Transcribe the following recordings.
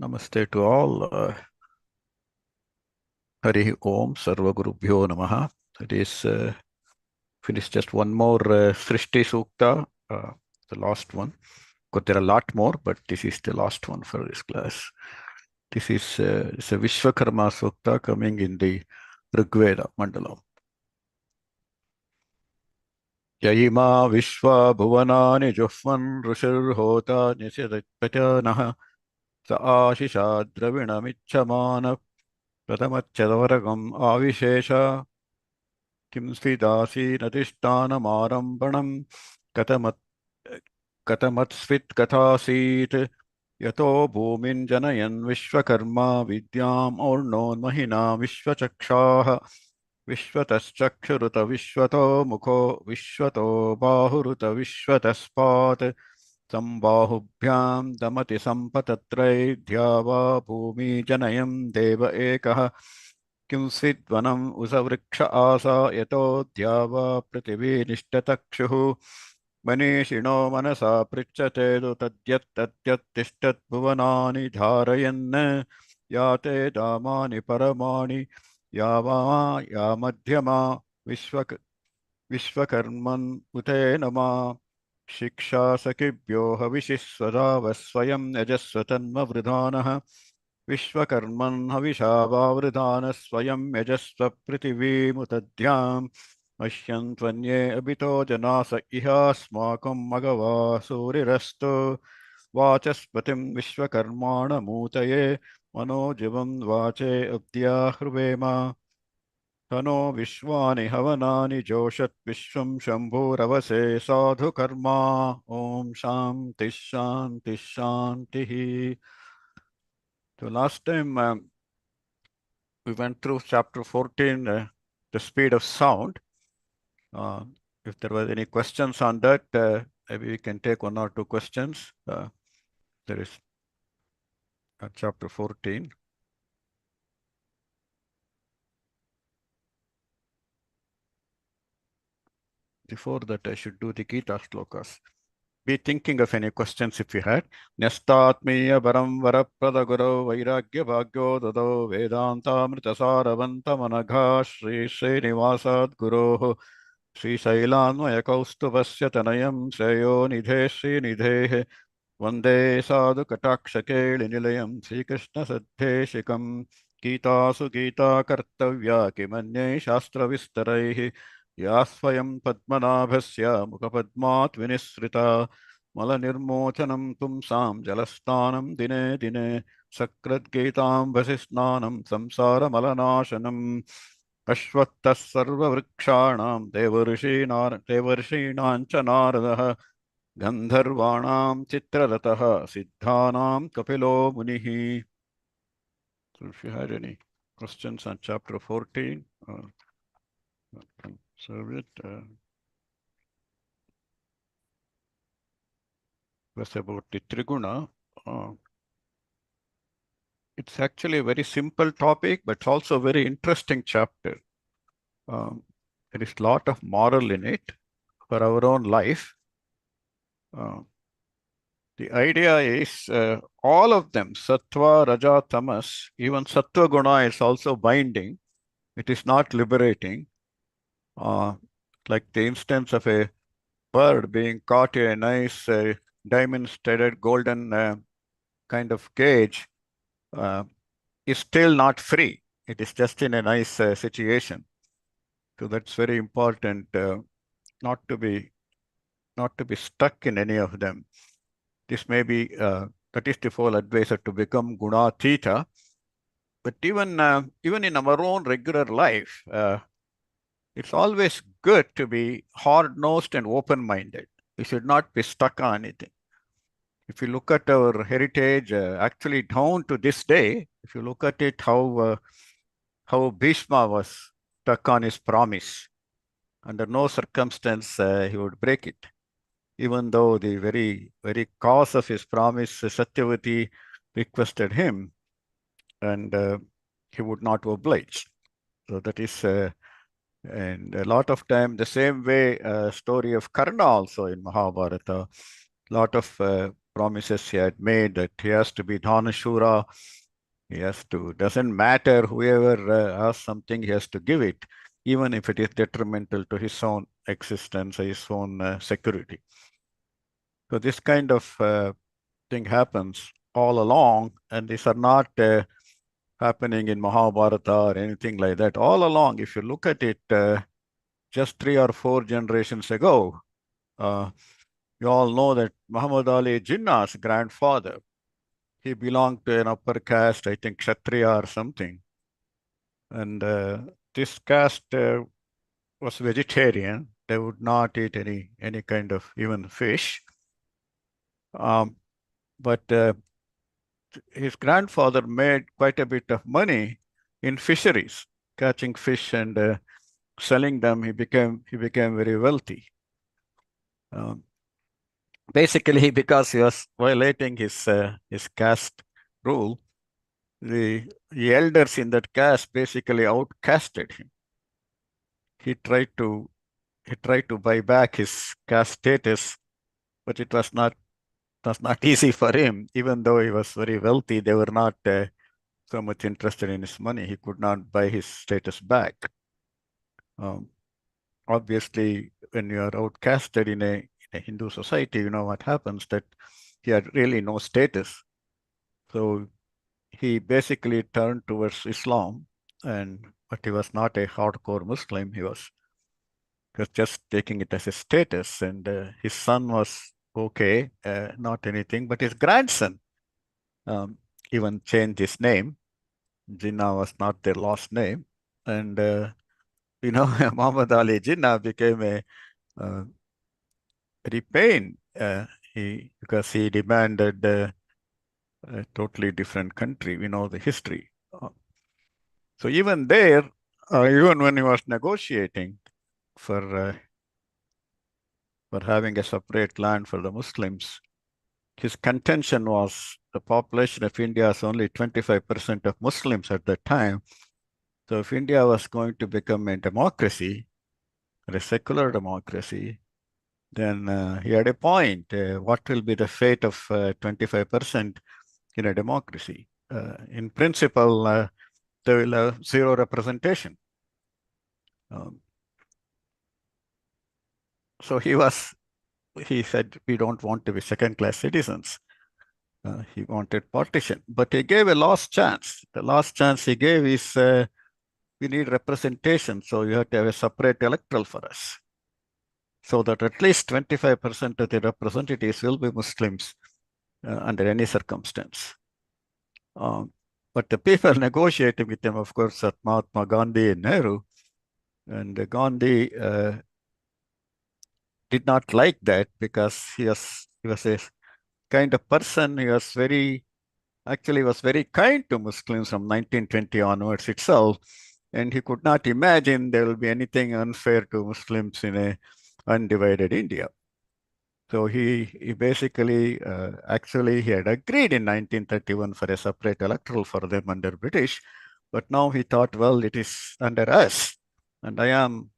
Namaste to all. Hari Om Sarva Gurubhyo Namaha. It is finished just one more Srishti Sukta, the last one. But there are a lot more, but this is the last one for this class. This is it's a Vishwakarma Sukta coming in the Rigveda Mandalam. Yayima Vishwa Bhuvanani Juhvan Rushirhota Nisidapatanaha Sa Ashisha Dravinamichamana Pratamachavaragam Avishesha किं स्विदासीनतिष्ठानमारम्भणं कथमत् कथमत्स्वित् कथासीत् यतो भूमिं जनयन् विश्वकर्मा विद्याम् और्णोन्महिना विश्वचक्षाः विश्वतश्चक्षुरुत विश्वतो मुखो विश्वतो बाहुरुत विश्वतस्पात् सम्बाहुभ्यां दमति सम्पतत्रैध्या वा भूमि जनयन् देव एकः किं स्विद्वनम् उसवृक्ष आसा यतो द्यावा पृथिवी निष्ठतक्षुः मनीषिणो मनसा पृच्छतेदु तद्यत्तिष्ठद्भुवनानि धारयन् या ते धामानि परमाणि या वा या मध्यमा विश्वकर्मन् उतेन मा शिक्षा सखिभ्यो हविषिस्वदा वस्वयं यजस्व तन्मवृधानः विश्वकर्मन् हविषा वावृधानः स्वयं यजस्व पृथिवीमुतद्याम् अश्यन् त्वन्ये अभितो जनास इहास्माकं मघवा सूरिरस्तु वाचस्पतिं विश्वकर्माणमूतये मनोजिवं वाचे अब्द्याहृवेम तनो विश्वानि हवनानि जोषत् विश्वं शम्भुरवसे साधु कर्मा ॐ शान्तिः शान्तिः शान्तिः. So last time we went through chapter 14, the speed of sound. If there were any questions on that, maybe we can take one or two questions. There is chapter 14. Before that, I should do the Gita Shlokas. Be thinking of any questions if you had. Nyastatmiya param varaprada guru vairagya bhagyo dado vedanta amrita saravanta managha Shri Srinivasad guroho Shri Shailanmaya kaustubhasya tanayam Shreyo nidhe Shri nidhe Vande sadhu katakshakeli nilayam Shri Krishna saddheshikam Gitasu Gita kartavya kimanye shastra vistaraihi यास्वयं पद्मनाभस्य मुखपद्मात् विनिसृता मलनिर्मोचनं पुंसां जलस्नानं दिने दिने सकृद्गीताम्भसि स्नानं संसारमलनाशनम् अश्वत्थः सर्ववृक्षाणां देवर्षीणां च नारदः गन्धर्वाणां चित्ररथः सिद्धानां कपिलो मुनिः. So if you had any questions on chapter 14, serve it. Was about the Triguna. It's actually a very simple topic, but it's also a very interesting chapter. There is a lot of moral in it for our own life. The idea is all of them, Sattva, Raja, Tamas, even Sattva Guna is also binding. It is not liberating. Like the instance of a bird being caught in a nice diamond-studded golden kind of cage is still not free. It is just in a nice situation. So that's very important, not to be stuck in any of them. This may be that is the full advisor to become Gunathita. But even in our own regular life, it's always good to be hard-nosed and open-minded. We should not be stuck on anything. If you look at our heritage, actually down to this day, if you look at it, how Bhishma was stuck on his promise. Under no circumstance he would break it, even though the very, very cause of his promise, Satyavati requested him, and he would not oblige. So that is, and a lot of time, the same way, story of Karna also in Mahabharata, lot of promises he had made that he has to be Dhanashura. He has to, doesn't matter whoever asks something, he has to give it, even if it is detrimental to his own existence, his own security. So this kind of thing happens all along, and these are not happening in Mahabharata or anything like that. All along, if you look at it, just 3 or 4 generations ago, uh, you all know that Muhammad Ali Jinnah's grandfather, he belonged to an upper caste, I think Kshatriya or something. And this caste was vegetarian. They would not eat any kind of even fish. But his grandfather made quite a bit of money in fisheries, catching fish and selling them. He became very wealthy. Um, Basically, because he was violating his caste rule, the elders in that caste basically outcasted him. He tried to he tried to buy back his caste status, but it was not easy for him. Even though he was very wealthy, they were not so much interested in his money. He could not buy his status back. Um, Obviously, when you are outcasted in a Hindu society, you know what happens, that he had really no status. So he basically turned towards Islam, but he was not a hardcore Muslim. He was just taking it as a status. And his son was okay, not anything, but his grandson um, even changed his name. Jinnah was not their last name. And, Muhammad Ali Jinnah became uh, very pain because he demanded a totally different country. We know the history. So even there, even when he was negotiating for uh, for having a separate land for the Muslims, his contention was the population of India is only 25% of Muslims at that time. So if India was going to become a democracy, a secular democracy, then he had a point. What will be the fate of 25% in a democracy? In principle, they will have zero representation. Um, so he said, we don't want to be second-class citizens. He wanted partition, but he gave a last chance. The last chance he gave is we need representation, so you have to have a separate electoral for us, so that at least 25% of the representatives will be Muslims under any circumstance. Um, but the people negotiating with him, of course, are Mahatma Gandhi and Nehru. And Gandhi did not like that because he was a kind of person. He was very kind to Muslims from 1920 onwards itself, and he could not imagine there will be anything unfair to Muslims in a undivided India. So he basically, actually, he had agreed in 1931 for a separate electoral for them under British, but now he thought, well, it is under us, and I am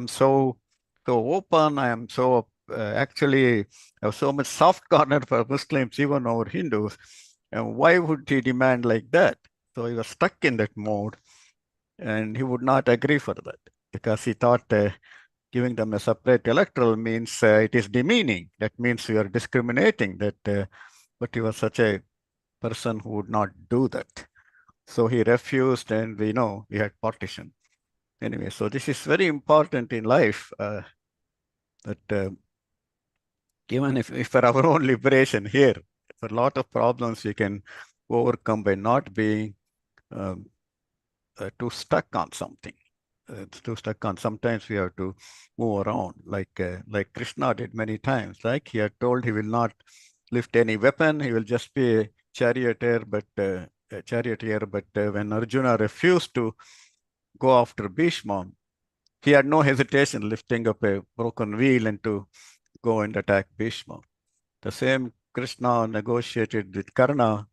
so open. I am so actually I have so much soft corner for Muslims, even over Hindus. And why would he demand like that? So he was stuck in that mode, and he would not agree for that because he thought giving them a separate electoral means it is demeaning. That means you are discriminating. But he was such a person who would not do that. So he refused, and we had partition. Anyway, so this is very important in life that even if for our own liberation here, for a lot of problems we can overcome by not being um, too stuck on something. It's too stuck on. Sometimes we have to move around, like Krishna did many times. Like he had told, he will not lift any weapon. He will just be a charioteer. But when Arjuna refused to go after Bhishma, he had no hesitation lifting up a broken wheel and to go and attack Bhishma. The same Krishna negotiated with Karna,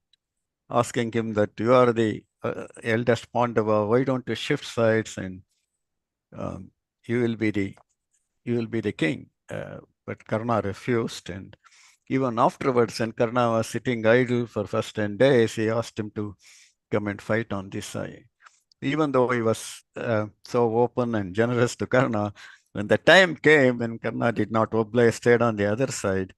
asking him that you are the eldest Pandava. Why don't you shift sides and um, you will be the king. But Karna refused, and even afterwards, when Karna was sitting idle for first 10 days, he asked him to come and fight on this side. Even though he was so open and generous to Karna, when the time came when Karna did not obey, stayed on the other side,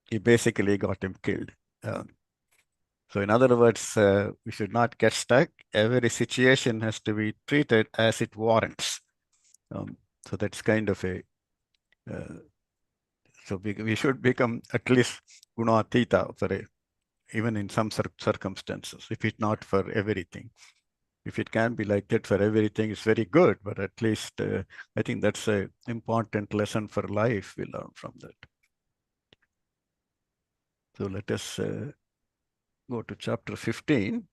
he basically got him killed. So in other words, we should not get stuck. Every situation has to be treated as it warrants. So that's kind of a, so we should become at least gunatita for even in some circumstances, if it's not for everything. If it can be like that for everything, it's very good, but at least I think that's an important lesson for life we learn from that. So let us go to chapter 15.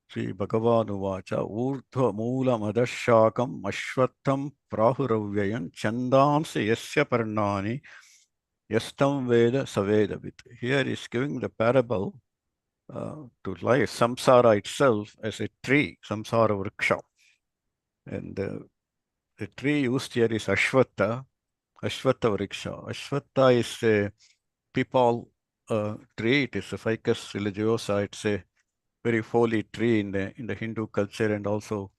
Sri Bhagavanuvacha Urdhva Moolamadashakam Ashvattam Prahuravyayam Chandamsi Yasya Parnani Yastam Veda Savedavit. Here is giving the parable to life, samsara itself as a tree, samsara vriksha. And the tree used here is Ashwatha vriksha. Ashwatha is a peepal tree. It is a Ficus religiosa. It's a very holy tree in the Hindu culture and also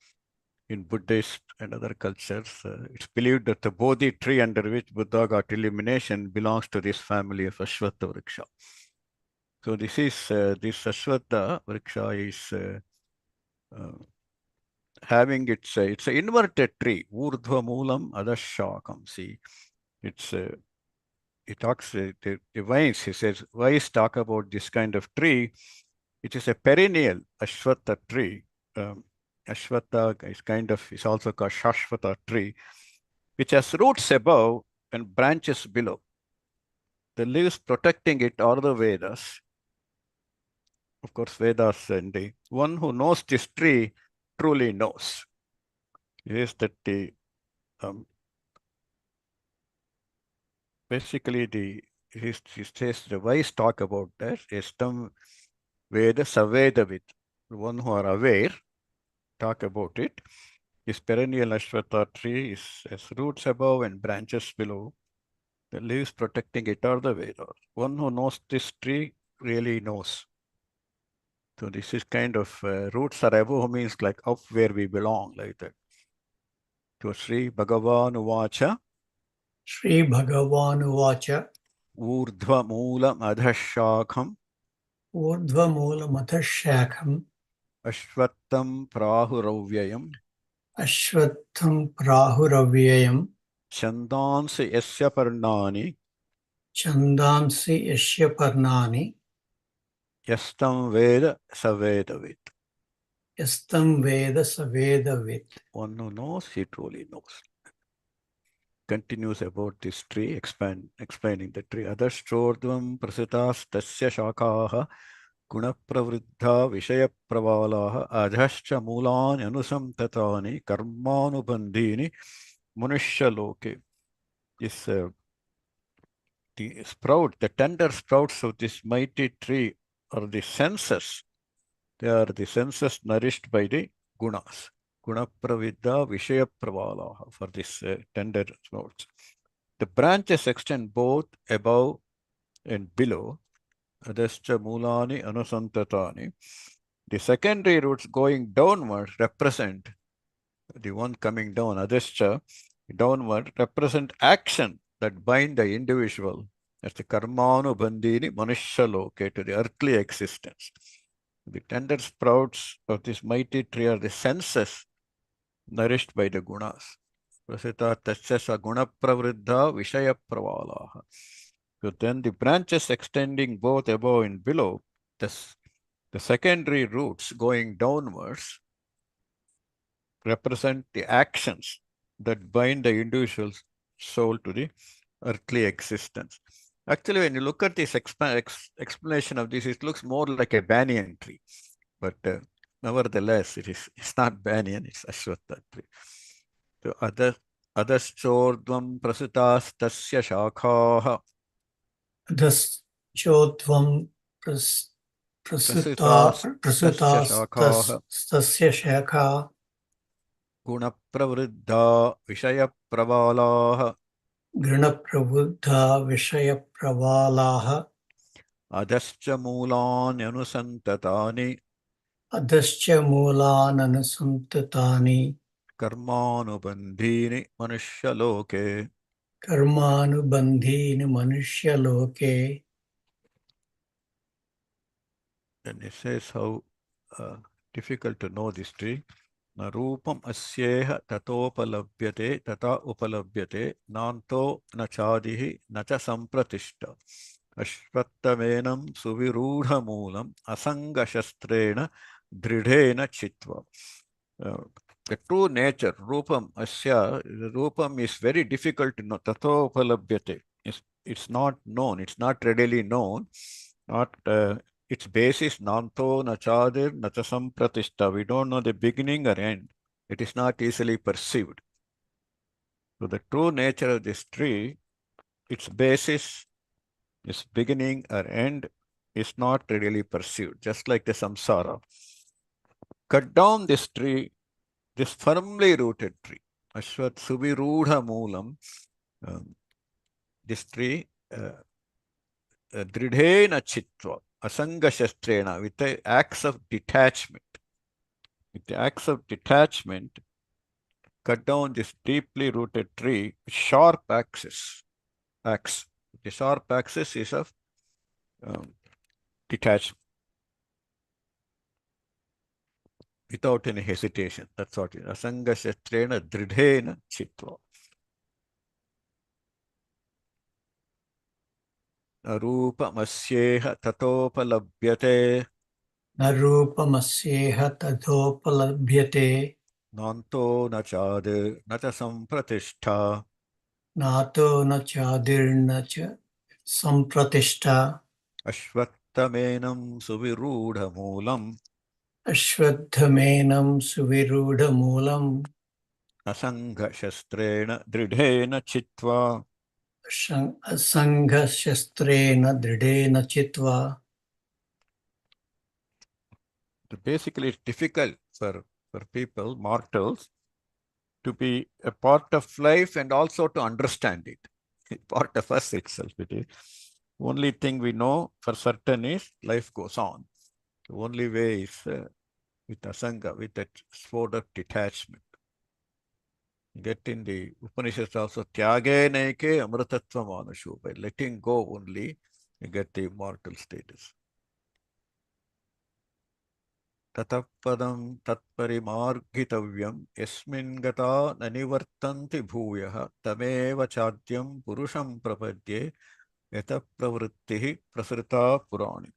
in Buddhist and other cultures. It's believed that the Bodhi tree under which Buddha got illumination belongs to this family of Ashwatha vriksha. So this is this Ashwatha vriksha is having it's an inverted tree. Urdhva moolam adashakam. See, it's it talks the vines. He says vines talk about this kind of tree. It is a perennial Ashwatha tree. Ashwatha is also called Shashwata tree, which has roots above and branches below. The leaves protecting it are the Vedas. Of course, Vedas and the one who knows this tree truly knows. Is that the basically he says the wise talk about that. Estam Veda Savedavit. The one who are aware talk about it. This perennial Ashwatha tree has roots above and branches below. The leaves protecting it are the Vedas. One who knows this tree really knows. So this is kind of roots are above means like up where we belong, like that. So Sri Bhagavan Uvacha. Sri Bhagavan Uvacha. Urdhva Moolam Adhashakham. Urdhva Moolam Adhashakham. Ashvattam Prahuravyayam. Ashvattham Prahuravyayam. Chandansi Yasya Parnani. Chandansi Yasya Parnani. Yastam Veda Savedavit. Yastam Veda Savedavit. One who knows, he truly knows. Continues about this tree, explaining the tree. Adashtrodvam prasitas tasya shakaha gunapravriddha vishayapravalaha adhascha mulani anusamtatani karmanubandhini munishyaloke. This the sprout, the tender sprouts of this mighty tree are the senses. They are the senses nourished by the gunas. Gunapravidya Vishayapravalaha for this tender sprouts. The branches extend both above and below. Adascha Mulani Anusantatani. The secondary roots going downward represent the one coming down, Adascha, downward represent action that bind the individual as the karmanu bandhini manushya to the earthly existence. The tender sprouts of this mighty tree are the senses nourished by the gunas. Prasita tasya guna pravriddha vishaya pravalaha. So then the branches extending both above and below, the secondary roots going downwards represent the actions that bind the individual's soul to the earthly existence. Actually, when you look at this explanation of this, it looks more like a banyan tree. But nevertheless, it's not banyan, it's Ashwatha tree. So Adaschordvam prasitas tasya shakhaha. Adaschordvam prasitas tasya shakha. Gunapravriddha Vishaya Pravalaha. घृणप्रबुद्धा विषयप्रवालाः अधश्च मूलान्यनुसन्ततानि अधश्च मूलाननुसन्ततानि कर्मानुबन्धीनि मनुष्यलोके. कर्मानुबन्धीनि मनुष्यलोके. Then it says how difficult to know this tree. न रूपम् अस्येह ततोपलभ्यते तथा उपलभ्यते नान्तो न चादिः न च सम्प्रतिष्ठ अश्वत्थमेनं सुविरूढमूलम् असङ्गशस्त्रेण दृढेन चित्वा. The true nature, rupam asya, the rupam is very difficult to know. Tato upalabhyate. It's not known, it's not readily known. Not its basis, nanto nachadir nachasam pratishta. We don't know the beginning or end. It is not easily perceived. So the true nature of this tree, its basis, its beginning or end is not readily perceived, just like the samsara. Cut down this tree, this firmly rooted tree, Ashwat Suvirudha Moolam, this tree, Dridhena Chitva, Asanga Shastrena, with the acts of detachment. With the acts of detachment, cut down this deeply rooted tree with sharp axis. The sharp axis is of detachment without any hesitation. That's what it is. Asanga Shastrena Dridhena Chitva. रूपमस्येह ततोपलभ्यते न रूपमस्येह तथोपलभ्यते नान्तो न चादिर् न च सम्प्रतिष्ठा नातो न चादिर्न च सम्प्रतिष्ठा अश्वत्थमेनं सुविरूढमूलम् अश्वत्थमेनं सुविरूढमूलम् असङ्घशस्त्रेण दृढेन चित्वा. असङ्घशस्त्रेण दृढेन चित्वा. Basically, it's difficult for people, mortals, to be a part of life and also to understand it. Part of us itself, it is. Only thing we know for certain is life goes on. The only way is with asanga, with that sword of detachment. Get in the Upanishads also, tyage naike amritattva manashu. By letting go only, you get the immortal status. Tatah padam tatparimargitavyam yasmin gata nanivartanti bhuyah tameva chadyam purusham prapadye yata pravrittihi prasrita purani.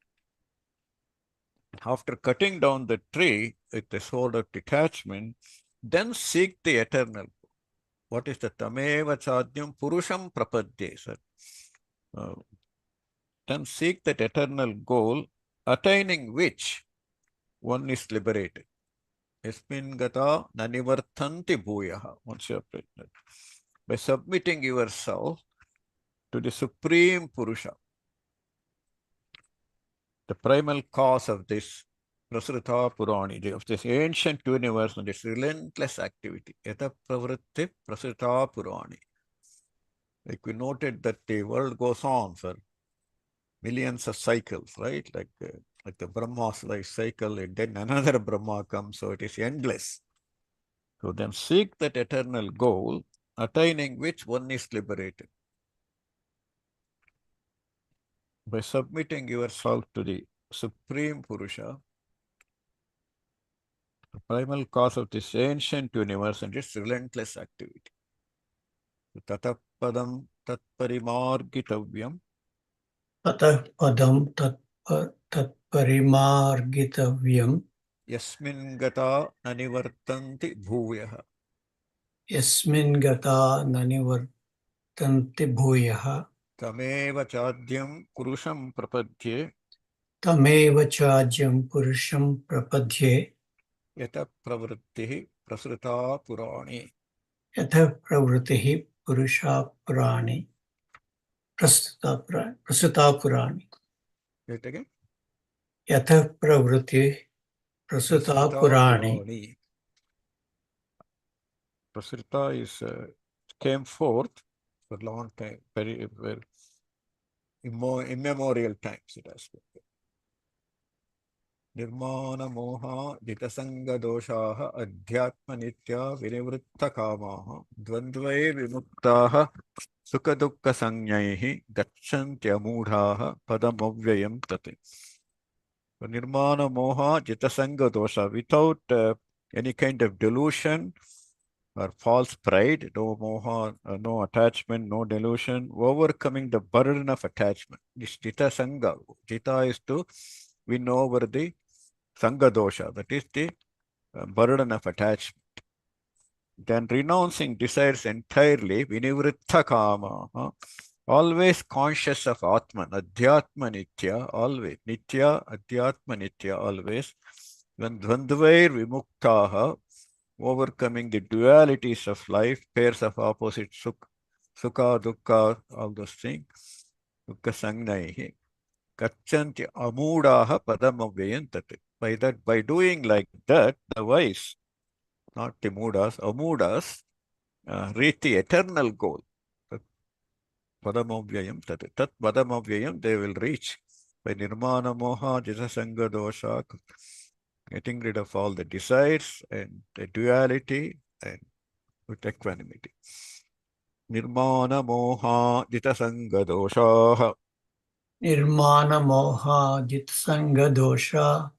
After cutting down the tree with the sword of detachment, then seek the eternal. What is the tameva chadyam purusham prapadye, sir? Then seek that eternal goal, attaining which one is liberated. Yasmin gata nanivartanti bhuyaha. Once you are pregnant. By submitting yourself to the Supreme Purusha, the primal cause of this Prasrita Purani, of this ancient universe and its relentless activity. Yata pravritti Prasrita Purani. Like we noted that the world goes on for millions of cycles, right? Like the Brahma's life cycle, and then another Brahma comes, so it is endless. So then seek that eternal goal, attaining which one is liberated. By submitting yourself to the Supreme Purusha, the primal cause of this ancient universe and its relentless activity. Tatah padam tatparimargitavyam ततः पदं तत्परिमार्गितव्यम् yasmin gata nanivartanti bhuyah यस्मिन् गता न निवर्तन्ति भूयः tameva chadyam purusham prapadye तमेव चाज्यं पुरुषं प्रपद्ये yata pravrittihi prasrita purani. यतः प्रवृत्तिः पुरुषा पुराणि प्रस्तुता पुराणि. Say it again. यतः प्रवृत्तिः प्रस्तुता Prasrita पुराणि. Prasrita is came forth for long time, very immemorial times it has been. निर्माणमोहा जितसङ्गदोषाः अध्यात्मनित्या विनिवृत्तकामाः द्वन्द्वैर्विमुक्ताः सुखदुःखसंज्ञैः गच्छन्त्यमूढाः पदमव्ययं तत्. Nirmana jitasanga dosha, without any kind of delusion or false pride, no moha, no attachment, no delusion, overcoming the burden of attachment. This jitasanga, jita is to win over the sanga dosha, that is the burden of attachment. Then renouncing desires entirely, vinivritta kama, always conscious of Atman, Adhyatma Nitya, always, Nitya, Adhyatma Nitya, always. When Dvandvair Vimuktaha, overcoming the dualities of life, pairs of opposite Sukha, Dukkha, all those things, Dukkha Sangnaihi, Kachanti Amudaha Padamavyayantate. By doing like that, the wise, not the Mudas, Amudas, reach the eternal goal. Padamavyayam tat. Tat Padamavyayam they will reach by Nirmana Moha, Jisasanga Dosha, getting rid of all the desires and the duality and with equanimity. Nirmana Moha, Jitasanga Dosha, Nirmana moha jitsanga dosha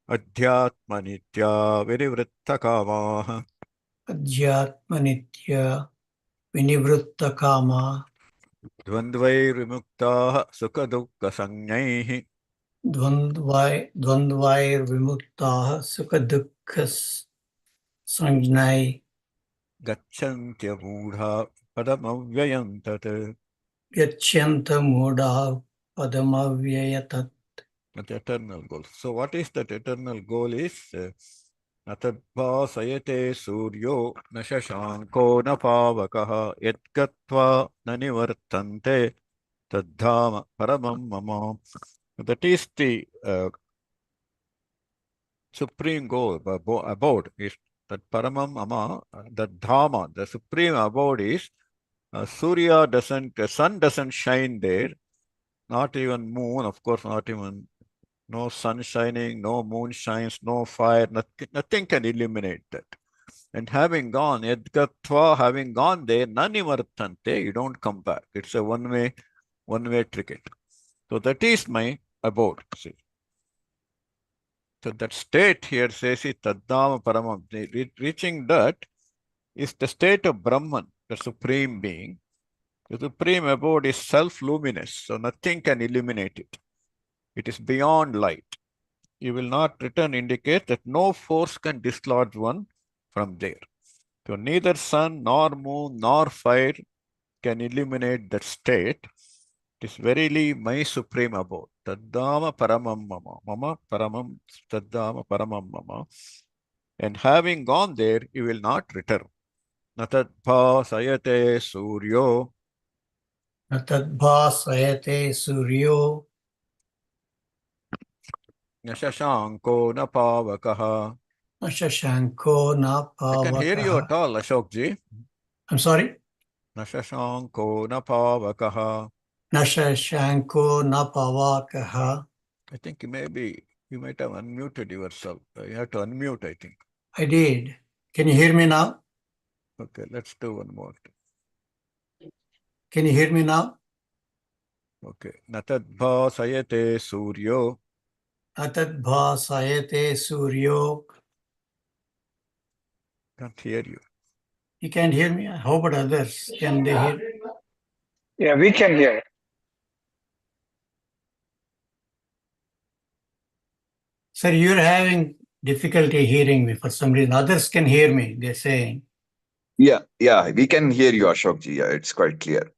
Adhyatma Nitya, Virivritta Kamaha, adhyatma nitya vinivritta kama Dvandvair Vimuktaha, Sukha Dukkha Sanyaihi, dvandvair vimuktaha sukha dukkha sangnai Gacchantya Mudha, Padamavyayam tat. gachyanta mudha padamavyaya The eternal goal. So what is that eternal goal is? Natadbhasayate suryo na shashanko na pavakaha yatgatva na nivartante tadhama paramam mama. That is the supreme goal, abode is that paramam mama, that dhamma, the supreme abode is Surya doesn't, the sun doesn't shine there, not even moon, of course, not even no sun shining, no moon shines, no fire, nothing can illuminate that. And having gone, Yadgatva, having gone there, Nanivartante, you don't come back. It's a one-way ticket. So that is my abode. See. So that state here says it Taddama Paramam. Reaching that is the state of Brahman, the supreme being. The supreme abode is self-luminous, so nothing can illuminate it. It is beyond light. You will not return indicate that no force can dislodge one from there. So neither sun nor moon nor fire can illuminate that state. It is verily my supreme abode. Taddama paramam mama. Mama paramam taddama paramam mama. And having gone there, you will not return. Natadbha sayate suryo. natadbhasayate suryo Nashashanko na pavakaha. nashashanko na I can hear you pavakaha. at all, Ashokji. I'm sorry? Nashashanko na pavakaha. Nashashanko na pavakaha. I think maybe you might have unmuted yourself. You have to unmute, I think. I did. Can you hear me now? Okay, let's do one more. Can you hear me now? Okay. Natadbha sayate suryo. Atadbhasayate suryo. Can't hear you. You can't hear me? How about others? Can they hear? Yeah, we can hear. Sir, you're having difficulty hearing me for some reason. Others can hear me, they're saying. Yeah, we can hear you, Ashokji. Yeah, it's quite clear.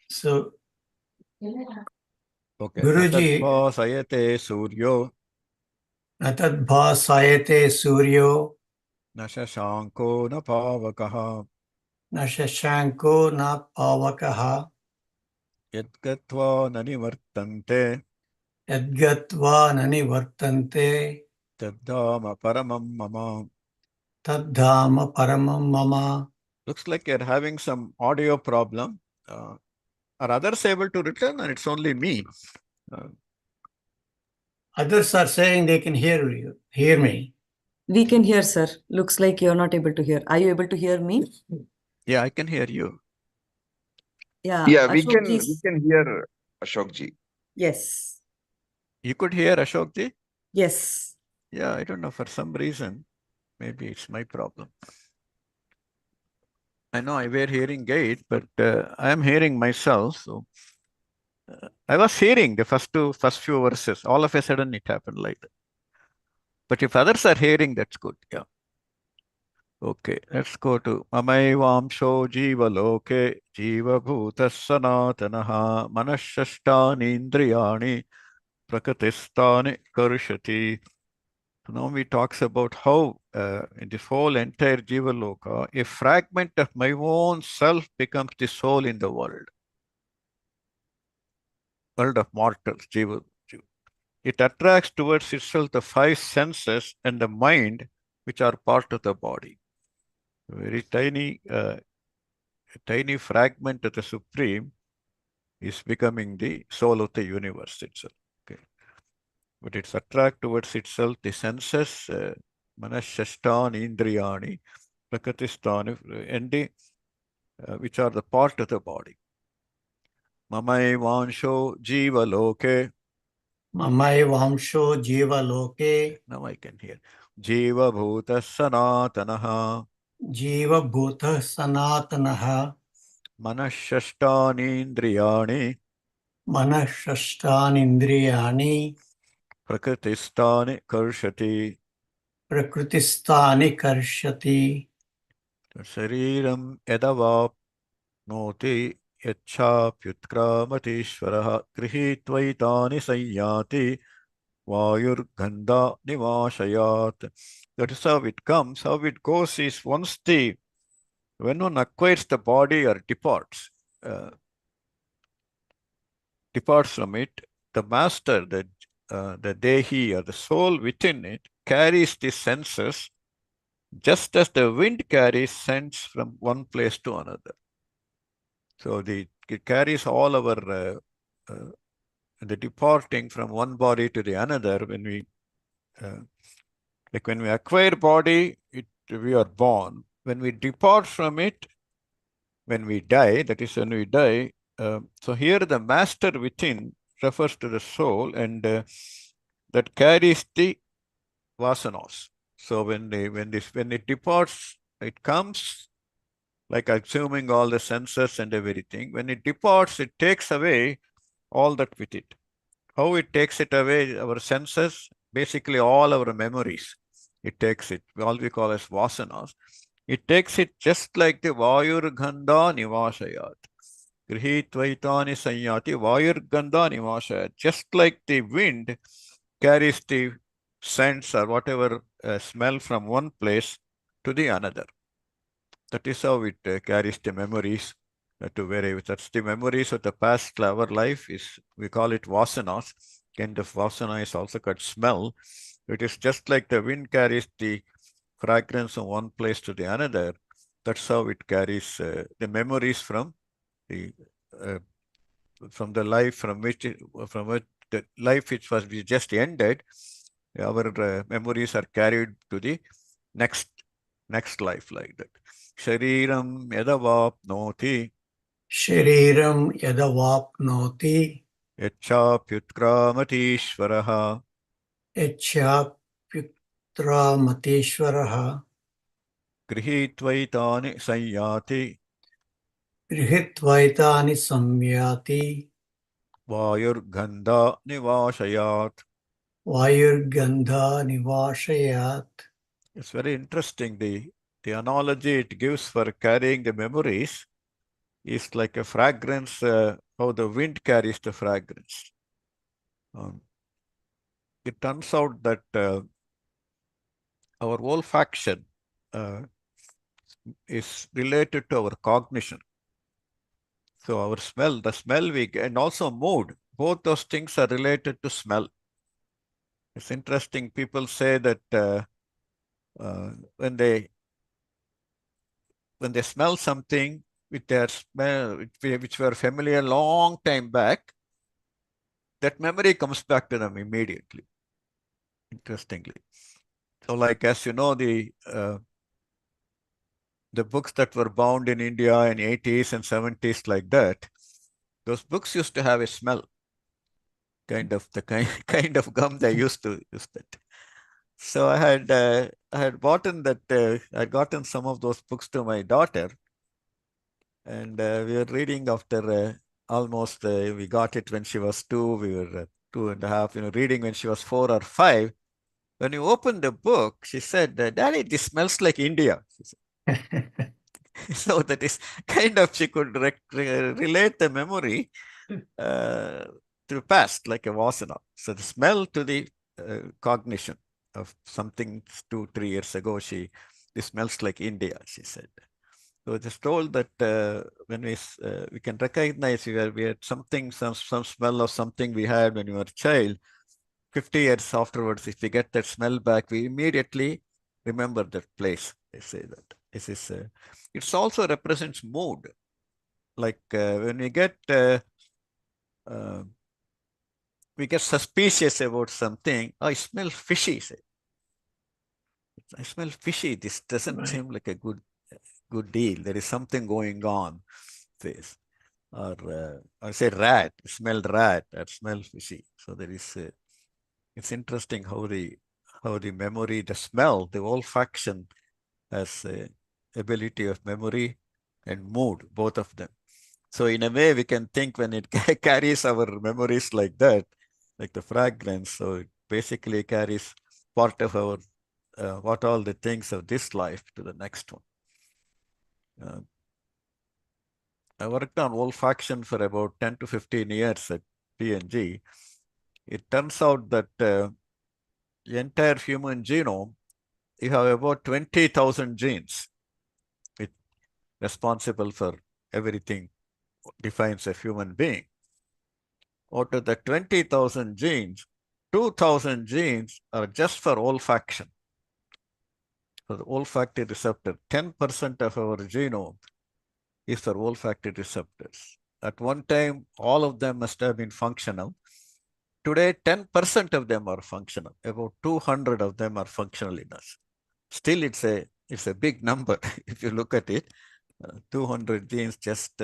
So, Okay. Guruji, Natadbha sayate suryo. Natadbhasayate suryo. Nashashanko na pavakaha. Nashashanko na pavakaha. Yadgatva nanivartante. Yadgatva nani vartante. Taddhama paramam mama. Taddhama paramam mama. Looks like you're having some audio problem. Are others able to return, or it's only me? Others are saying they can hear me. We can hear, sir. Looks like you're not able to hear. Are you able to hear me? Yeah, I can hear you. Yeah. Yeah, we Ashok can ji. hear Ashok ji. Yes. You could hear Ashok ji? Yes. Yeah, I don't know. For some reason, maybe it's my problem. I know I wear hearing aid, but I am hearing myself. So I was hearing the first few verses. All of a sudden, it happened like that. But if others are hearing, that's good. Yeah. Okay, let's go to Amaivamsho Jiva Loke Jiva Bhuta Sanatanaha Manashashtani Indriyani Prakatistani Karushati. So now we talks about how in this whole entire Jiva Loka, a fragment of my own self becomes the soul in the world of mortals, Jiva. It attracts towards itself the five senses and the mind, which are part of the body. Very tiny fragment of the Supreme is becoming the soul of the universe itself. Okay. But it's attract towards itself the senses, manashashtani, indriyani, prakatistani, and the which are the part of the body. Mamai vansho jiva loke. Mamai Vamsho Jiva Loke Now I can hear. Jiva bhuta sanatanaha. Jiva Bhuta Sanatanaha Manashashtani indriyani. Manashashtani Indriyani Prakritistani karshati. Prakristani Karshati Shariram yadavapnoti yachapyutkramatishvaraha grihitvaitani sanyati vayurgandha nivashayat. That is how it comes. How it goes is when one acquires the body or departs from it, the master, the Dehi or the soul within it carries the senses just as the wind carries scents from one place to another. So it carries all our the departing from one body to the another. When we when we acquire body, we are born. When we depart from it, when we die, that is when we die. So here the master within refers to the soul, and that carries the vasanas. So when it departs, it comes like assuming all the senses and everything. When it departs, it takes away all that with it. How it takes it away? Our senses, basically all our memories. It takes it, all we call as vasanas. It takes it just like the Vayurgandha Nivashayat. Grihitvaitani Sanyati Vayurgandha Nivashayat. Just like the wind carries the scents or whatever smell from one place to the another. That is how it carries the memories to wherever. That's the memories of the past. Our life is, we call it vasanas. Kind of vasana is also called smell. It is just like the wind carries the fragrance from one place to the another. That's how it carries the memories from the life from which the life which was just ended. Our memories are carried to the next life like that. Shariram yadavapnoti Shariram Yadavapnoti yachapyutkramatishvaraha Yachapyutramateshvaraha grihitvaitani sanyati Grihitvaitani Samyati vayurgandha nivashayat. Vayurgandha Nivashayat. It's very interesting. The analogy it gives for carrying the memories is like a fragrance, how the wind carries the fragrance. It turns out that our olfaction is related to our cognition. So our smell, the smell we get, and also mood, both those things are related to smell. It's interesting. People say that when they when they smell something with their smell, which were familiar long time back, that memory comes back to them immediately, interestingly. So like, as you know, the books that were bound in India in 80s and 70s like that, those books used to have a smell, kind of the kind of gum they used to use that. So I had bought that I'd gotten some of those books to my daughter, and we were reading after almost we got it when she was 2. We were 2.5, reading when she was 4 or 5. When you opened the book, she said, "Daddy, this smells like India." She said. So that is kind of, she could relate the memory to the past, like a vasana. So the smell to the cognition of something 2-3 years ago. This smells like India, she said. So it is told that when we can recognize we had something, some smell of something we had when we were a child. 50 years afterwards, if we get that smell back, we immediately remember that place. They say that it also represents mood. Like when we get suspicious about something. I smell fishy. Say, I smell fishy. This doesn't seem like a good deal. There is something going on. Says, or I say rat. Smell rat. Or smell fishy. So there is. It's interesting how the memory, the smell, the olfaction has ability of memory and mood, both of them. So in a way, we can think when it carries our memories like that, like the fragrance. So it basically carries part of our what all the things of this life to the next one. I worked on olfaction for about 10 to 15 years at P&G. It turns out that the entire human genome, you have about 20,000 genes responsible for everything defines a human being. Out of the 20,000 genes, 2,000 genes are just for olfaction. For the olfactory receptor, 10% of our genome is for olfactory receptors. At one time, all of them must have been functional. Today, 10% of them are functional. About 200 of them are functional in us. Still, it's a big number if you look at it. 200 genes just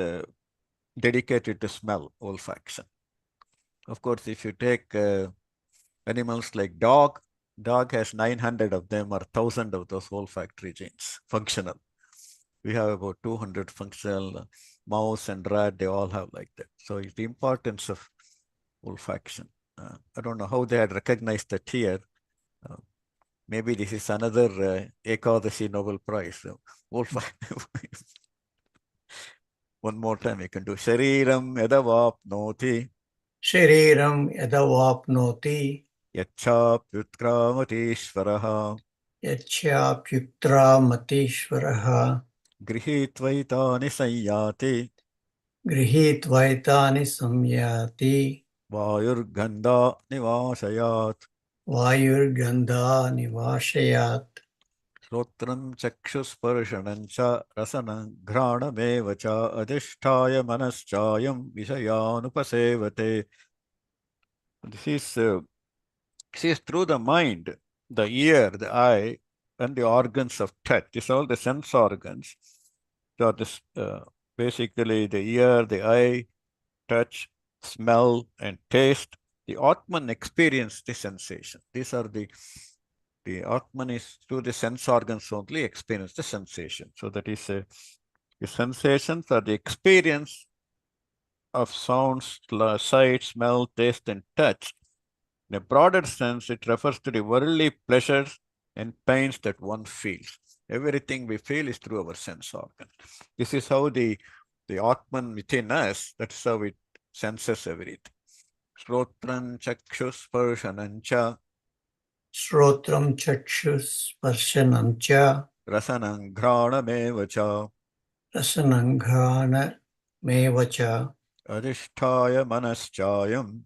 dedicated to smell, olfaction. Of course, if you take animals like dog has 900 of them or 1,000 of those olfactory genes, functional. We have about 200 functional. Mouse and rat, they all have like that. So it's the importance of olfaction. I don't know how they had recognized that here. Maybe this is another Ekadashi Nobel Prize. One more time we can do. Shariram yadavapnoti. Shariram yadavapnoti. Yachapyutkramati Yachapyutramatishvaraha. Grihitvaitani sayyati. Grihitvaitani samyati. Vayurgandha nivasayat. Vayurgandha nivashayat. Shrotram chakshusparshanancha rasanam ghranameva adhisthaya manaschayam vishayanupasevate. This is through the mind, the ear, the eye, and the organs of touch. These are all the sense organs. So this basically the ear, the eye, touch, smell, and taste. The Atman experience the sensation. These are the Atman is through the sense organs only experience the sensation. So that is the sensations are the experience of sounds, sight, smell, taste, and touch. In a broader sense, it refers to the worldly pleasures and pains that one feels. Everything we feel is through our sense organ. This is how the Atman within us, that's how it senses everything. Shrotram chakshus sparshanancha. Shrotram chakshus sparshanancha. Rasanam ghranam Rasananghana mevacha. Adhisthaya manaschayam.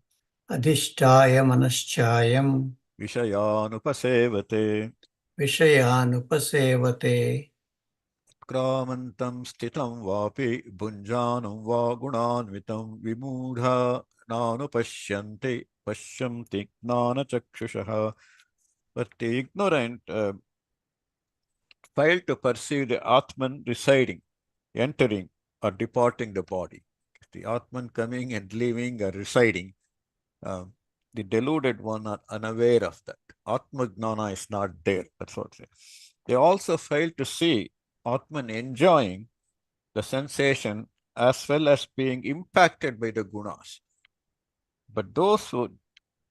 Adhisthaya manaschayam. Vishayanupasevate. Vishayanupasevate. Utkramantam stitam vapi bunjanam va gunanvitam vimudha nanu pasyanti gnana chakshushaha. But the ignorant fail to perceive the Atman residing, entering, or departing the body. The Atman coming and leaving or residing. The deluded one are unaware of that. Atmagnana is not there. That's what they say. They also fail to see Atman enjoying the sensation as well as being impacted by the gunas. But those who,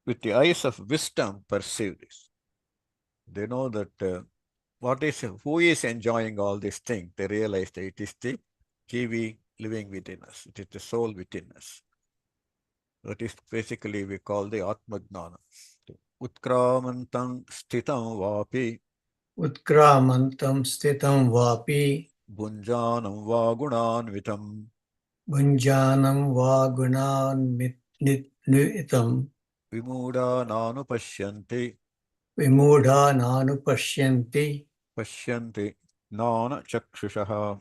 with the eyes of wisdom, perceive this. They know that who is enjoying all these things. They realize that it is the Jivi living within us. It is the soul within us. That is basically we call the Atmagnana. Utkramantam stitam vapi Utkramantam stitam vapi bunjanam va gunanvitam bhunjanam va gunanvitam vimuda nanu vimudha nanu pashyanti nana chakshushaha.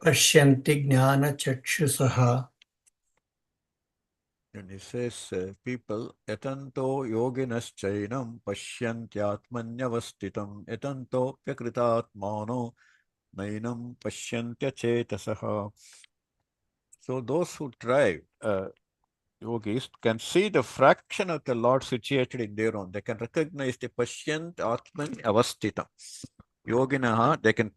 pashyanti gnana chakshusaha. And he says, people, yatanto yoginas chainam pashyantyatmanyavastitam yatanto pyakritatmano nainam pashyantya chetasaha. So those who try, yogis, can see the fraction of the Lord situated in their own. They can recognize the pashyant atman avastitam. Yoginaha, they can,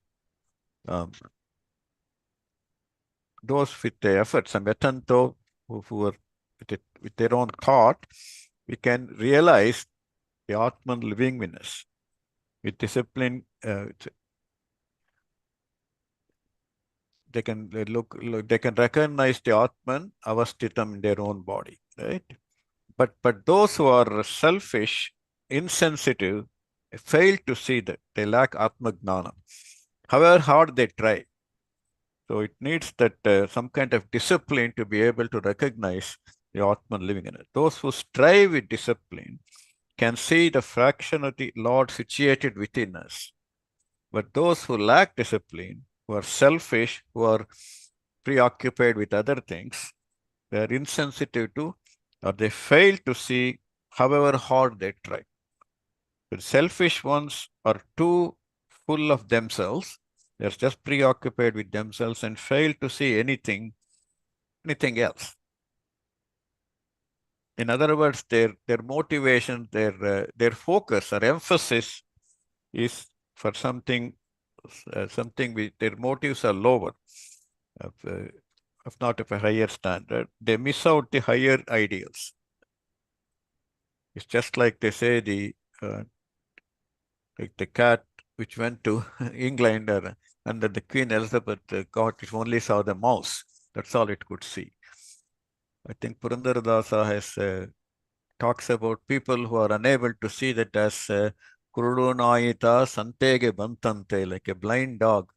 those with the effort, some yatanto, who are with their own thought, we can realize the Atman living in us. With discipline, they can they can recognize the Atman avastitam in their own body, right? But those who are selfish, insensitive, fail to see that. They lack Atma Gnana. However hard they try. So it needs that some kind of discipline to be able to recognize the Atman living in it. Those who strive with discipline can see the fraction of the Lord situated within us. But those who lack discipline, who are selfish, who are preoccupied with other things, they are insensitive to, or they fail to see however hard they try. The selfish ones are too full of themselves. They're just preoccupied with themselves and fail to see anything else. In other words, their motivation, their focus or emphasis is for something their motives are lower, if not of a higher standard. They miss out the higher ideals. It's just like they say like the cat which went to England under the Queen Elizabeth got it only saw the mouse. That's all it could see. I think Purandaradasa has talks about people who are unable to see that as Kurunayita Santege Bantante, like a blind dog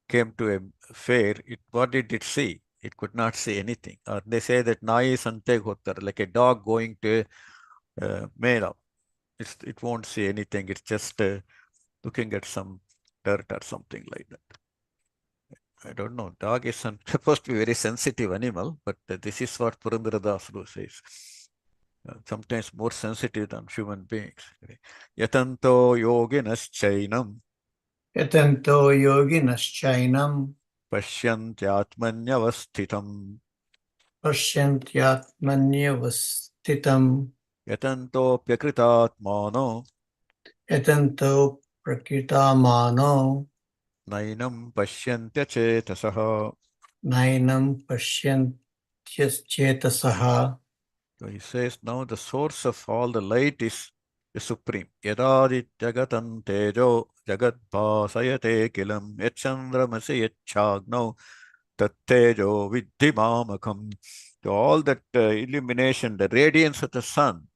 came to a fair. What did it see? It could not see anything. Or they say that Nai Santeg Hotar, like a dog going to Mela. It won't see anything. It's just looking at some dirt or something like that. I don't know. Dog is supposed to be a very sensitive animal, but this is what Purandaradasa says. Sometimes more sensitive than human beings. Yatanto yoginas chainam Yatanto yoginaschainam pasyantyatmanyavasthitam pasyantyatmanyavasthitam yatanto pyakritatmano yatanto prakritamano nainam pashyantya chetasaha. nainam pasyantyachetasaha. So he says now the source of all the light is the Supreme. Yadadit jagatam tejo jagat bhasayate kilam yachandramasi yachagno tattejo viddhi mamakam. So all that illumination, the radiance of the sun,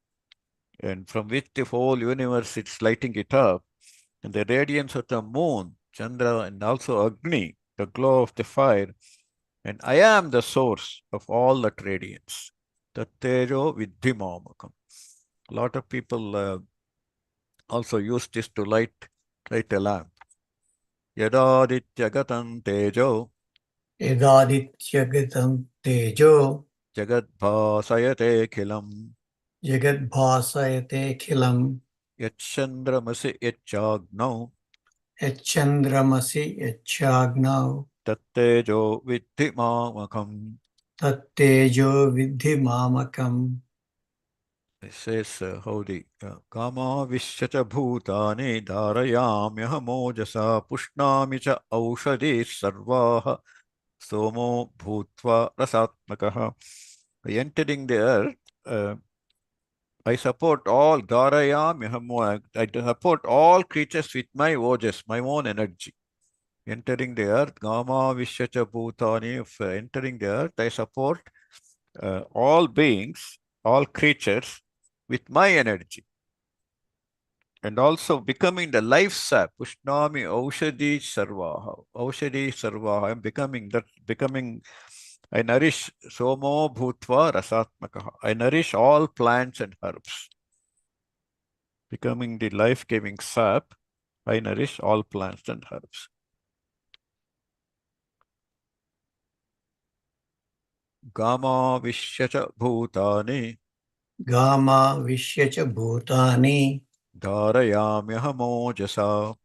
and from which the whole universe is lighting it up, and the radiance of the moon, Chandra, and also Agni, the glow of the fire, and I am the source of all that radiance. Tattejo viddhi mamakam. A lot of people also use this to light a lamp. Yadadityagatam tejo Yadadityagatam tejo jagadbhasayate khilam jagadbhasayate khilam yachandramasi yachagno yachandramasi yachagnav tattejo vidhi mamakam. tattejo vidhi mamakam. It says how the kama vishyacha bhutani dharayamyaham pushnami cha aushadhi sarvaha somo bhutva rasatmakaha. By entering the earth, I support all dharayamyaham. I support all creatures with my ojas, my own energy. Entering the earth, kama vishyacha bhutani. If entering the earth, I support all beings, all creatures with my energy, and also becoming the life sap. Pushnami Aushadhi Sarvaha. Aushadhi Sarvaha. I'm becoming that, I nourish Somo Bhutva Rasatmakaha. I nourish all plants and herbs. Becoming the life-giving sap, I nourish all plants and herbs. Gama Vishyacha Bhutani Gama vishyacha bhutani Dharayamyahamojasa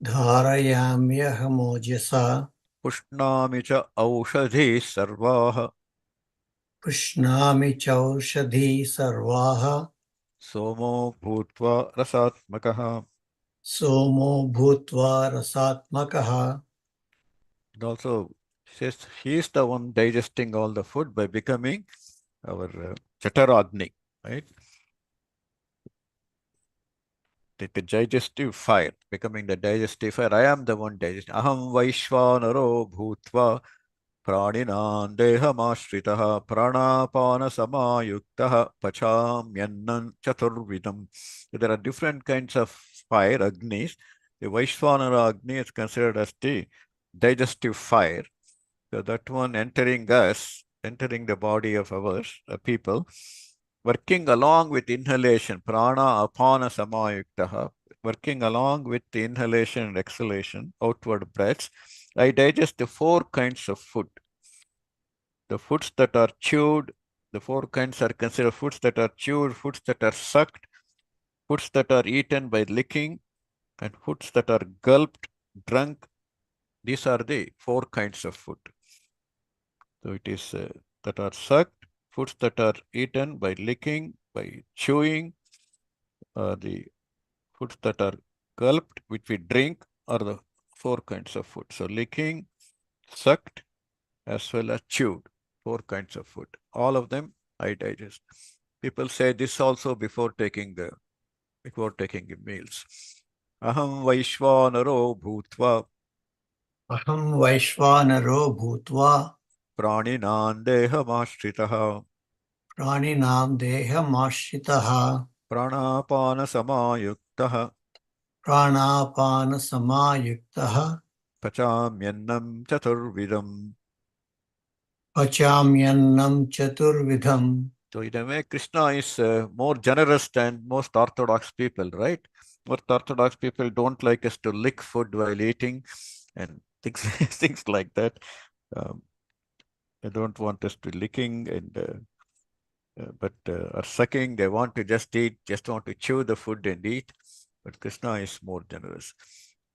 dharayamyahamojasa Pushnami cha Aushadhi Sarvaha pushnami chaushadhi sarvaha Somo Bhutva Rasatmakaha. somo bhutva rasatmakaha. And also says he is the one digesting all the food by becoming our Chataragni, right? The digestive fire, becoming the digestive fire. I am the one digesting. Aham Vaishvanaro Bhutva Praninan Dehamashritaha Pranapana Samayuktaha Pachamyannan Chaturvidam. So there are different kinds of fire, Agnis. The Vaishvanara Agni is considered as the digestive fire. So that one entering us, entering the body of ours, people, working along with inhalation, prana apana samayuktaha, working along with the inhalation and exhalation, outward breaths, I digest the four kinds of food. The foods that are chewed, the four kinds are considered foods that are chewed, foods that are sucked, foods that are eaten by licking, and foods that are gulped, drunk. These are the four kinds of food. So it is that are sucked, foods that are eaten by licking, by chewing, the foods that are gulped, which we drink, are the four kinds of food. So licking, sucked, as well as chewed, four kinds of food. All of them I digest. People say this also before taking the meals. Aham Vaishvanaro Bhutva Aham Vaishvanaro Bhutva Praninan Dehamashtritaha Praninam Dehamashitaha Pranapana Samayuktaha Pranapana Samayuktaha Pachamyannam Chaturvidam. Pachamyannam Chaturvidham. So in a way, Krishna is more generous than most Orthodox people, right? Most Orthodox people don't like us to lick food while eating and things, things like that. They don't want us to licking and but or sucking. They want to just eat, just want to chew the food and eat. But Krishna is more generous.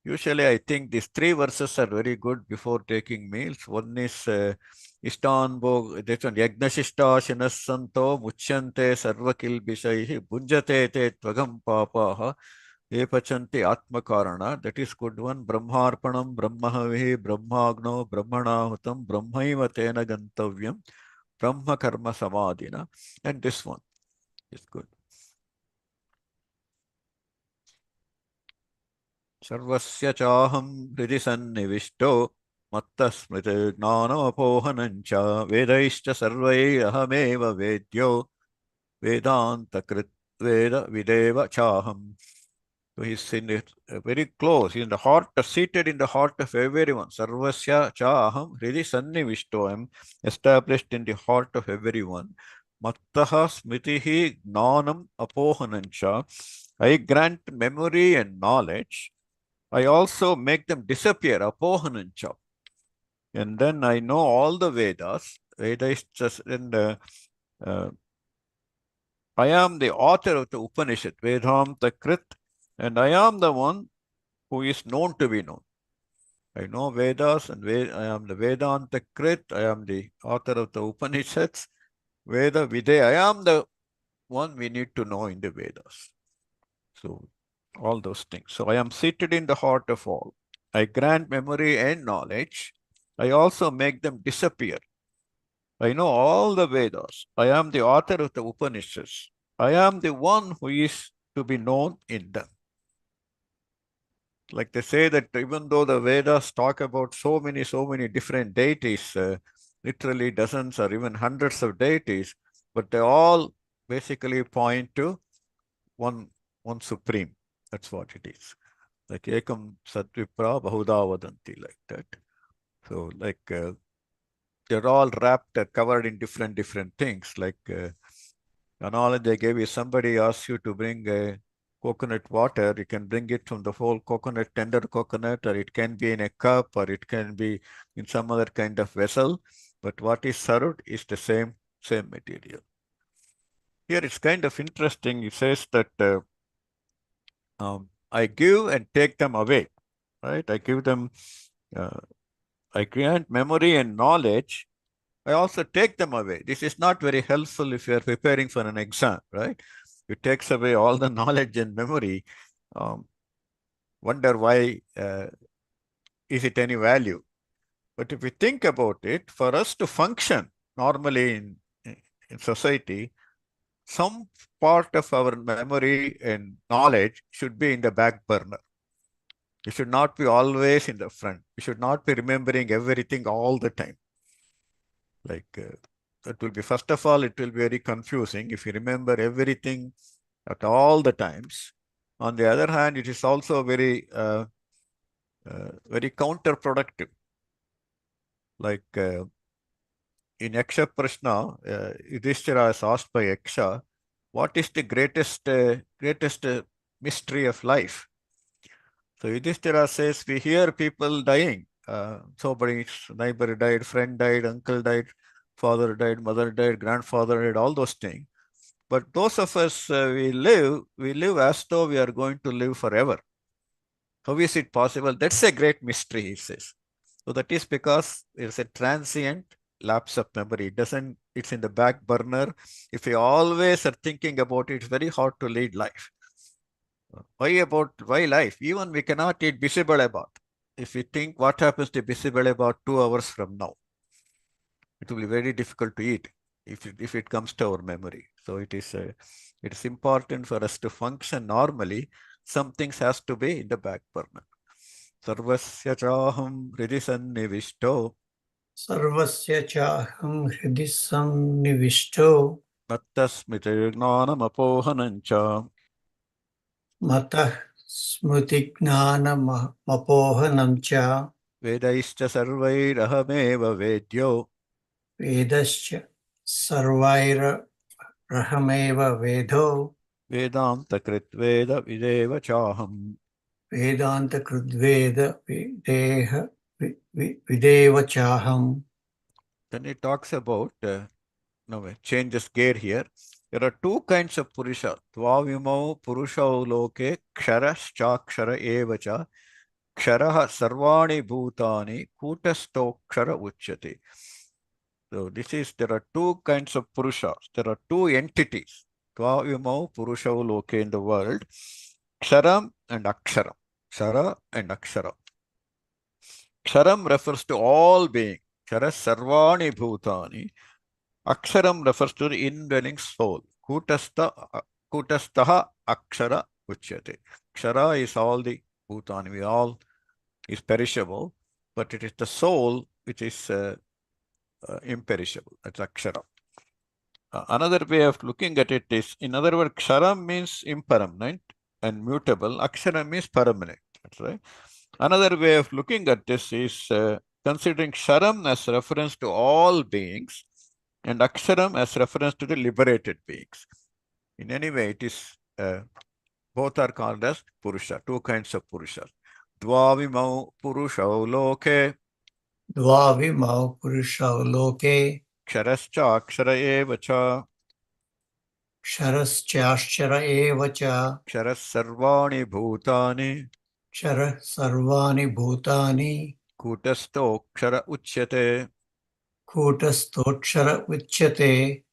Usually, I think these three verses are very good before taking meals. One is Ishtanbog, this one, Yagnashishta Shinasanto Muchyante Sarvakil Bishaihi Bunjate Te Tvagam Papaha Epachanti Atmakarana. That is good one. Brahmarpanam Brahmahavihi Brahmagno Brahmanahutam Brahmaiva Tena Gantavyam Brahma Karma Samadhina. And this one is good. Sarvasya chaham hridi sannivisto matta smriti gnanapohanancha vedaishcha sarvai ahameva vedyo vedanta krit veda videva chaham. So he's in it very close. He's in the heart, seated in the heart of everyone. Sarvasya chaham hridi sannivisto. I am established in the heart of everyone. Mattaha smritihi gnanam apohanancha. I grant memory and knowledge. I also make them disappear, apohanancha. And then I know all the Vedas. Veda is just, and I am the author of the Upanishad, Vedanta Krit, and I am the one who is known to be known. I know Vedas, and I am the Vedanta Krit, I am the author of the Upanishads, Veda Videya, I am the one we need to know in the Vedas. So, all those things. So, I am seated in the heart of all. I grant memory and knowledge. I also make them disappear. I know all the Vedas. I am the author of the Upanishads. I am the one who is to be known in them. Like they say that even though the Vedas talk about so many different deities, literally dozens or even hundreds of deities, but they all basically point to one supreme. That's what it is. Like Ekam Satvipra Bahuda Vadanti, like that. So like they're all wrapped, covered in different things. Like knowledge I gave you, somebody asks you to bring a coconut water, you can bring it from the whole coconut, tender coconut, or it can be in a cup, or it can be in some other kind of vessel. But what is served is the same material. Here it's kind of interesting. It says that I give and take them away, right? I give them, I grant memory and knowledge. I also take them away. This is not very helpful if you are preparing for an exam, right? It takes away all the knowledge and memory. Wonder why is it any value? But if we think about it, for us to function normally in society, some part of our memory and knowledge should be in the back burner. It should not be always in the front. We should not be remembering everything all the time. Like it will be, first of all, it will be very confusing if you remember everything at all the times. On the other hand, it is also very counterproductive. Like in Yaksha Prashna, Yudhishthira is asked by Yaksha, what is the greatest mystery of life? So Yudhishthira says, we hear people dying. Somebody's neighbor died, friend died, uncle died, father died, mother died, grandfather died, all those things. But those of us, we live as though we are going to live forever. How is it possible? That's a great mystery, he says. So that is because it's a transient lapse of memory. It's in the back burner. If you always are thinking about it, it's very hard to lead life. Why life? Even we cannot eat bisibale. If we think what happens to bisibale 2 hours from now, it will be very difficult to eat if it comes to our memory. So it is important for us to function normally. Some things has to be in the back burner. Sarvasya chaham hridhi sannivishto. Sarvasya chaham hridhi sannivishto. Mattasmiti gnanam apohanancha. Matah smriti gnanam apohanam cha. Vedaischa sarvairahameva vedyo. Vedascha sarvaira rahameva vedo. Vedanta krit veda videva chaham. Vedanta krudveda videha videva chaham. Then it talks about, now changes gear here. There are two kinds of purusha. Tvavimau purushau loke ksharashchakshara evacha. Ksharaha sarvani bhutani kutastokshara uchyate. So there are two kinds of purushas. There are two entities. Tvavimau purushau loke in the world. Ksharam and aksharam. Kshara and akshara. Ksharam refers to all being. Kshara sarvani bhutani. Aksharam refers to the indwelling soul. Kutastaha akshara uchyate. Kshara is all the bhutani. We all is perishable, but it is the soul which is imperishable. That's akshara. Another way of looking at it is, in other words, ksharam means impermanent and mutable. Akshara means permanent. That's right. Another way of looking at this is considering ksharam as reference to all beings and aksharam as reference to the liberated beings. In any way, it is both are called as purusha, two kinds of purusha. Dvavimau purushau loke Dvavimau Purushau Loke ksharascha akshara eva cha Ksharaschaskara Evacha ksharas sarvani bhutani Kshara Sarvani Bhutani kutasto kshara uchyate. Kutastotshara Uchyate.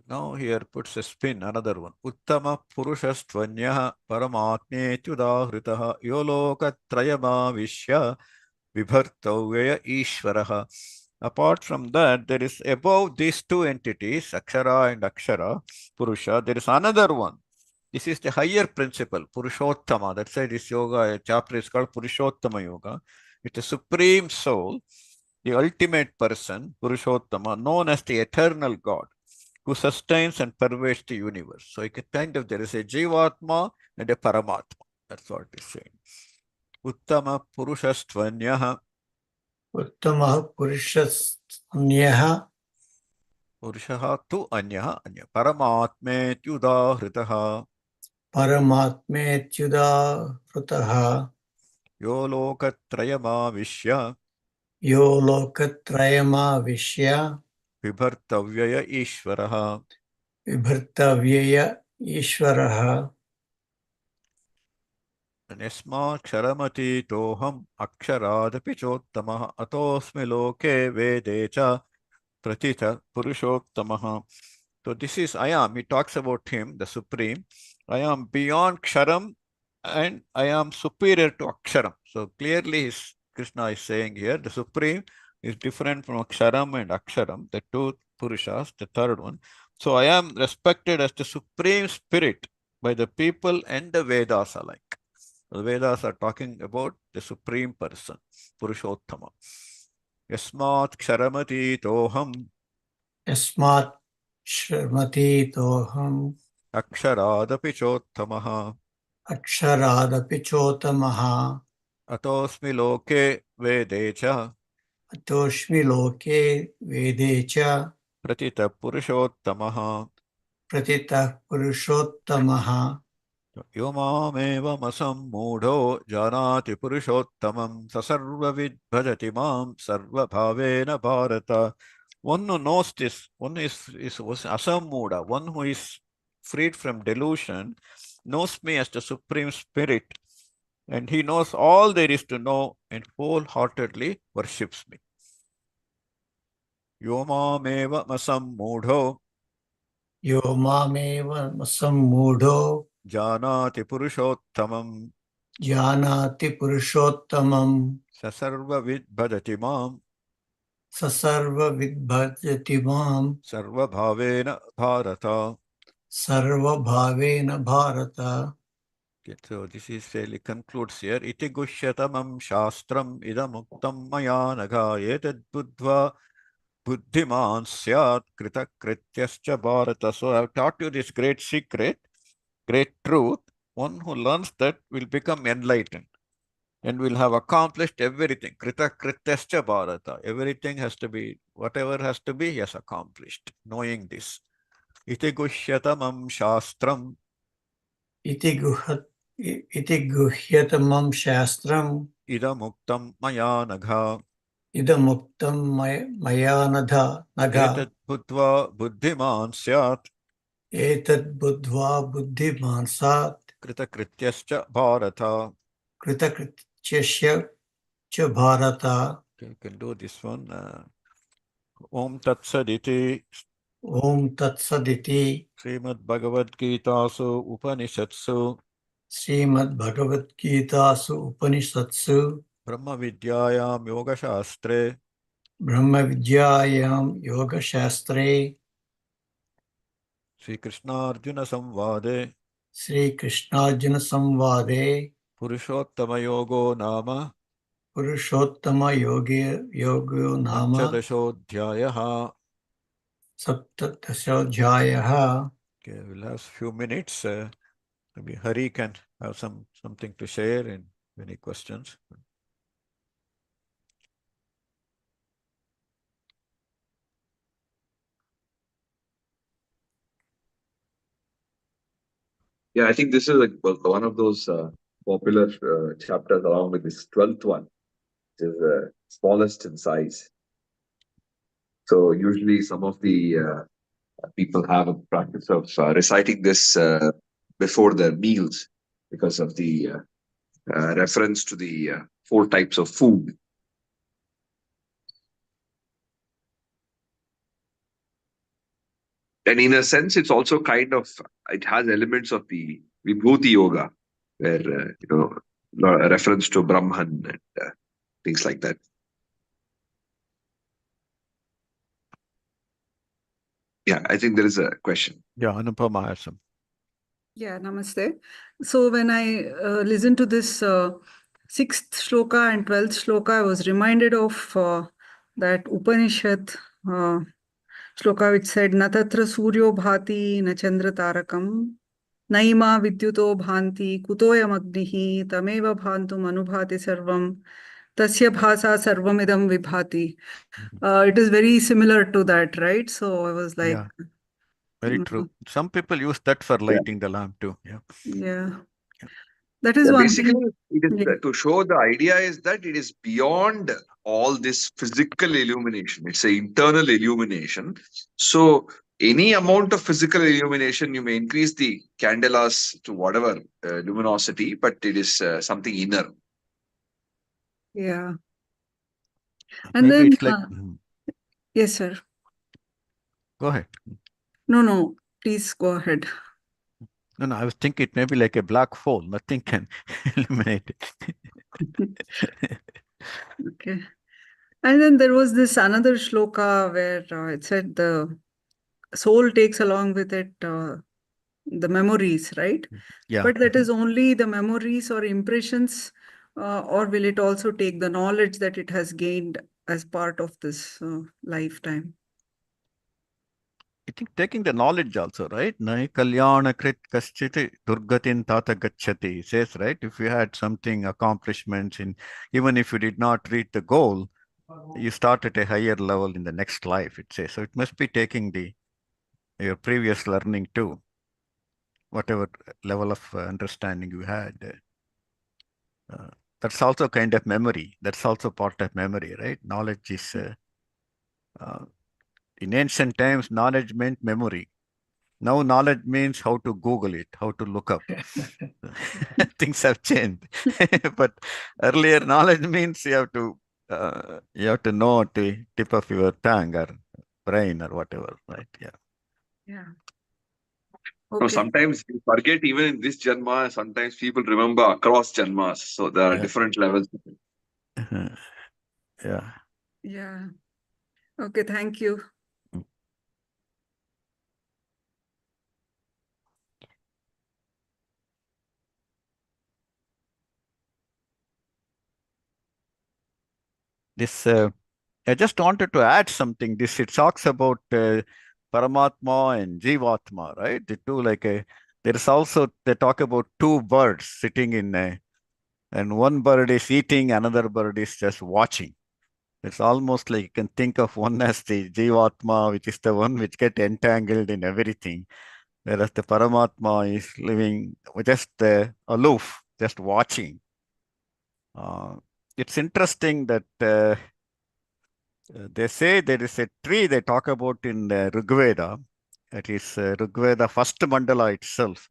Now here puts a spin, another one. Uttama purushastvanyah paramatmetyudahritah yolokatrayamavishya vibhartavya ishvaraha. Apart from that, there is above these two entities, Akshara and Akshara, Purusha, there is another one. This is the higher principle, Purushottama. That's why this yoga chapter is called Purushottama Yoga. It's a supreme soul, the ultimate person, Purushottama, known as the eternal God, who sustains and pervades the universe. So there is a Jivatma and a Paramatma. That's what it's saying. Uttama Purushastvanyah. Uttamah Purushasanyah Purushaha tu anyah anya. Paramatmetyudahritah. Paramatmetyuda Vrutaha Yo lokatrayamavishya Yo Lokatrayama Vishya vibhartavyaya ishvaraha. Vibhartavyaya Ishvaraha. Yasma ksharamati toham aksharaadapi chottamaha atosmi loke vedecha pratita purushottamaha. So this is I am. He talks about him, the supreme. I am beyond ksharam and I am superior to aksharam. So clearly Krishna is saying here the supreme is different from aksharam and aksharam, the two purushas, the third one. So I am respected as the supreme spirit by the people and the Vedas alike. The Vedas are talking about the supreme person, Purushottama. Yasmat ksharamati toham Yasmat Sharmati Toham aksharaadapi chottamaha Aksharadapi Chotamaha atosmi loke vedecha Atoshmi Loke Vedecha pratita purushottamaha. Pratitah Purushottamaha. Yomameva masam mudho janati purushottamam sasarvavid bhajati mam sarva bhavena bharata. One who knows this, one was asammuda, one who is freed from delusion, knows me as the Supreme Spirit, and he knows all there is to know and wholeheartedly worships me. Yomameva masam mudho Yo Mameva Masammudho janati purushottamam Janati Purushottamam sasarva vidbhajati mam Sasarva Vidbhajati Mam sarva bhavena bharata. Sarva Bhavena Bharata. Okay, so this is fairly concludes here. Iti gushyatamam shastram idamuktam maya naga etad buddhva buddhiman syat krita krityascha bharata. So I have taught you this great secret, great truth. One who learns that will become enlightened and will have accomplished everything. Krita krityascha bharata. Everything has to be, whatever has to be, he has accomplished, knowing this. Iti gushyatamam shastram Iti Guhyatamam Shastram idamuktam maya nagha Idamuktam Mayanadha Naga etad buddhva buddhiman syat Etad Buddhva Buddhiman Sat krita krityascha bharata. Kritakrityasya Cha Bharata. Okay, you can do this one. Om Tat Saditi Om Tat Saditi Srimad Bhagavad Gitasu Upanishatsu Srimad Bhagavad Gita Su Upanishatsu Brahma Vidyayam Yoga Shastre Brahma Vidyayam Yoga Shastre Sri Krishna Arjuna Samvade Sri Krishna Arjuna Samvade Purushottama Yogo Nama Purushottama Yogo Nama Panchadashodhyayaha. Saptatashodhyayaha. Okay, we'll have a few minutes. Maybe Hari can have something to share and any questions. Yeah, I think this is like one of those popular chapters along with this 12th one, which is the smallest in size. So usually some of the people have a practice of reciting this before their meals because of the reference to the four types of food. And in a sense, it's also it has elements of the Vibhuti Yoga, where, a reference to Brahman and things like that. Yeah, I think there is a question. Yeah, Anupama has some. Yeah, namaste. So when I listened to this 6th shloka and 12th shloka, I was reminded of that Upanishad shloka which said, Na tatra suryo bhati na chandra tarakam, naima vidyuto bhanti kutoyam agnihi tameva bhantum anubhati sarvam tasya bhasa sarvamidam vibhati. It is very similar to that, right? So I was like, Yeah, very true. Some people use that for lighting the lamp too. Yeah. yeah. That is one Basically, thing. it is Yeah. to show the idea is that it is beyond all this physical illumination. It's an internal illumination. So any amount of physical illumination, you may increase the candelas to whatever luminosity, but it is something inner. Yeah. And Maybe then, it's like, yes, sir. go ahead. No, please go ahead. No, I was thinking it may be like a black hole. Nothing can illuminate it. Okay. And then there was this another shloka where it said the soul takes along with it the memories, right? Yeah. But that is only the memories or impressions, or will it also take the knowledge that it has gained as part of this lifetime? I think taking the knowledge also, right? Nai kalyana krit kaschiti durgatin tata gacchati says, right? If you had something, accomplishments in, even if you did not reach the goal, you start at a higher level in the next life, it says. So it must be taking your previous learning too, whatever level of understanding you had. That's also kind of memory. That's also part of memory, right? Knowledge is, in ancient times, knowledge meant memory. Now knowledge means how to Google it, how to look up. Things have changed. But earlier knowledge means you have to know at the tip of your tongue or brain or whatever, right? Yeah. Yeah. So Okay. sometimes you forget even in this Janma, sometimes people remember across Janmas. So there are different levels. Yeah. Yeah. Okay, thank you. This I just wanted to add something. It talks about Paramatma and Jivatma, right? The two there is also they talk about two birds sitting in and one bird is eating, another bird is just watching. It's almost like you can think of one as the Jivatma, which is the one which get entangled in everything, whereas the Paramatma is living just aloof, just watching. It's interesting that they say there is a tree they talk about in Rigveda. That is Rigveda first mandala itself.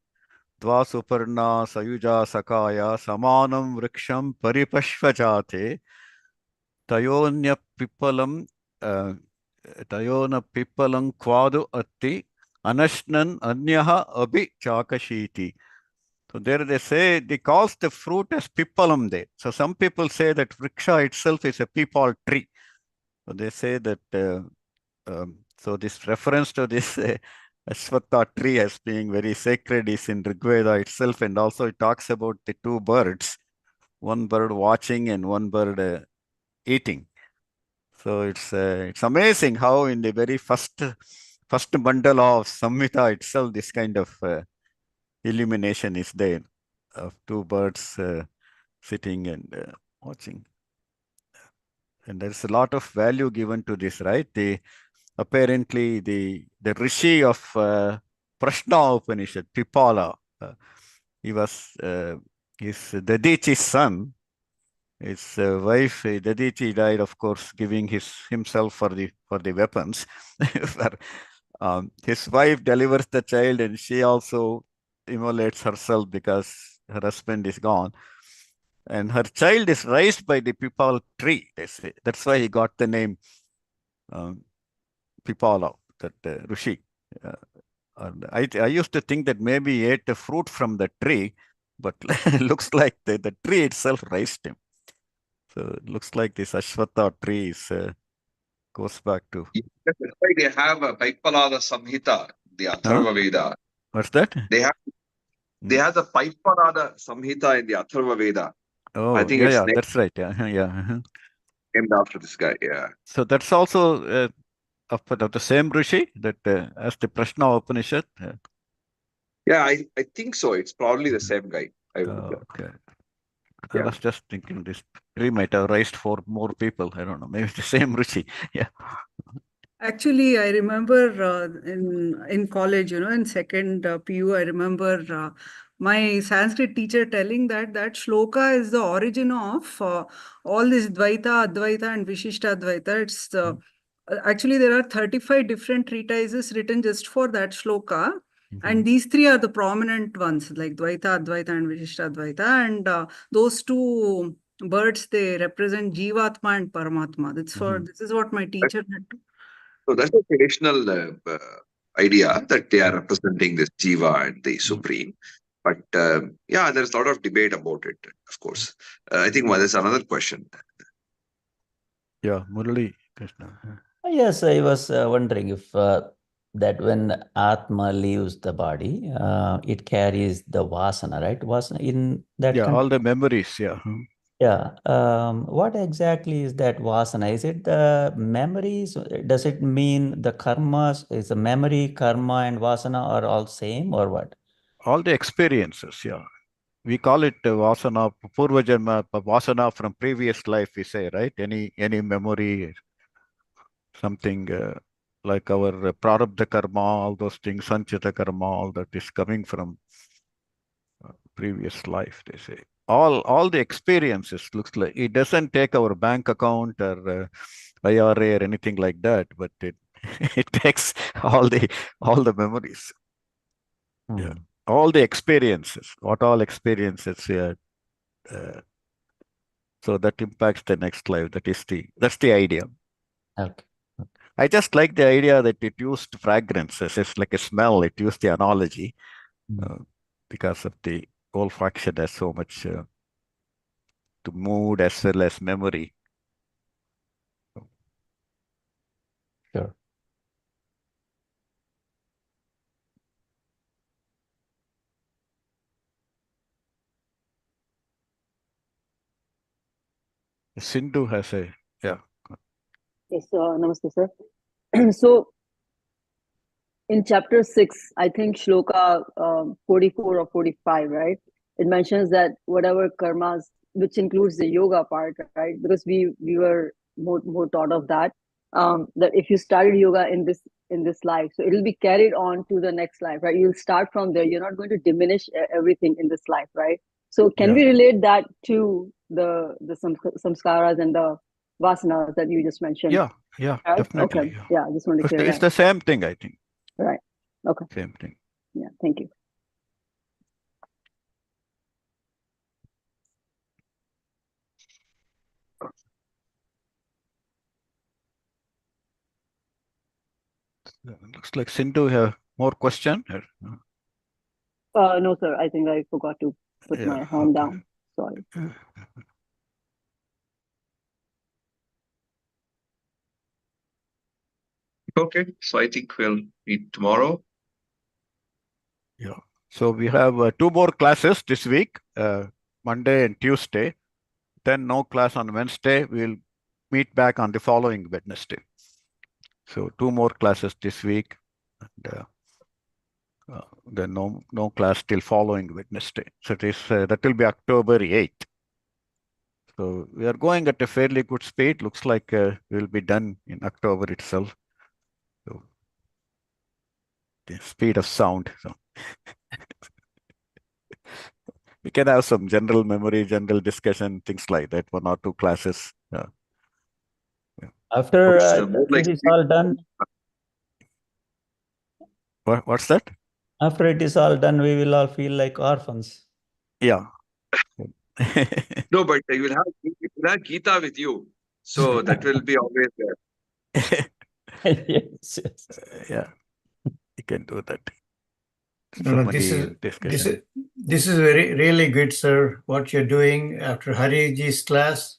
Dva suparna sayuja sakaya samanam vriksham paripashvajate tayonya pipalam tayona pipalam kvadu atti anashnan anyaha abhi chakashiti. So there they say they calls the fruit as pipalam there. So some people say that vriksha itself is a peepal tree. So they say that so this reference to this Ashwatha tree as being very sacred is in Rigveda itself, and also it talks about the two birds, one bird watching and one bird eating. So it's amazing how in the very first mandala of Samhita itself, this kind of illumination is there of two birds sitting and watching. And there's a lot of value given to this, right? Apparently the rishi of Prashna Upanishad, Pipala, he his Dadichi's son. His wife, Dadichi, died, of course, giving himself for the weapons. His wife delivers the child, and she also immolates herself because her husband is gone. And her child is raised by the pipal tree, they say. That's why he got the name Pipala, that Rishi. And I used to think that maybe he ate a fruit from the tree, but it looks like the tree itself raised him. So it looks like this Ashwatha tree goes back to. That's why they have a Paipalada Samhita, the Atharva Veda. What's that? They have the Paipalada Samhita in the Atharva Veda. Oh, I think yeah, it's yeah, that's right. Yeah, yeah. named after this guy. Yeah. So that's also of the same Rishi that as the Prashna Upanishad. Yeah, I think so. It's probably the same guy. Okay. I Yeah. was just thinking this tree might have raised for more people. I don't know. Maybe the same Rishi. Yeah. Actually, I remember in college, in second PU, I remember my Sanskrit teacher telling that shloka is the origin of all this Dvaita, Advaita, and Vishishta Advaita. It's actually there are 35 different treatises written just for that shloka, and these three are the prominent ones, like Dvaita, Advaita, and Vishishta Advaita, and those two birds, they represent Jivatma and Paramatma. This is what my teacher had. So that's a traditional idea that they are representing this Jiva and the Supreme. But yeah, there's a lot of debate about it, of course. I think there's another question. Yeah, Murali Krishna. Yes, I was wondering if that when Atma leaves the body, it carries the vasana, right? Vasana in that. Yeah, all the memories. Yeah. Yeah. What exactly is that vasana? Is it the memories? Does it mean the karmas? Is the memory, karma, and vasana are all same, or what? All the experiences. Yeah. We call it vasana, purva janma, vasana from previous life, we say, right? Any memory, something like our prarabdha karma, all those things, sanchita karma, all that is coming from previous life, they say. All the experiences looks like it doesn't take our bank account or IRA or anything like that, but it it takes all the memories. Yeah. All the experiences, what all experiences, so that impacts the next life. That's the idea. Okay. I just like the idea that it used fragrances. It's like a smell. It used the analogy because of the olfaction has so much to mood as well as memory. Sure. Sindhu has a, yeah. Yes, namaste, sir. So in chapter 6, I think Shloka 44 or 45, right? It mentions that whatever karmas, which includes the yoga part, right? Because we were more taught of that, that if you started yoga in this life, so it'll be carried on to the next life, right? You'll start from there. You're not going to diminish everything in this life, right? So can we relate that to the samskaras and the vasanas that you just mentioned? Yeah, Right? definitely. Okay. Yeah, I just want to clear It's that. the same thing, I think. Right. Okay. Same thing. Yeah, thank you. Looks like Sindhu have more question. No, sir. I think I forgot to put my hand down. Sorry. Okay, so I think we'll meet tomorrow. Yeah. So we have 2 more classes this week, Monday and Tuesday. Then no class on Wednesday. We'll meet back on the following Wednesday. So 2 more classes this week, and then no class till following Wednesday. So that will be October 8th. So we are going at a fairly good speed. Looks like we'll be done in October itself. So the speed of sound. So We can have some general memory, general discussion, things like that, 1 or 2 classes. After It's more like it is all done, What's that? after it is all done, we will all feel like orphans. Yeah. no, but you will have Gita with you, so that will be always there. Yes, yes. Yeah, you can do that. No, So no, many discussion. this is very really good, sir. What you're doing after Hariji's class,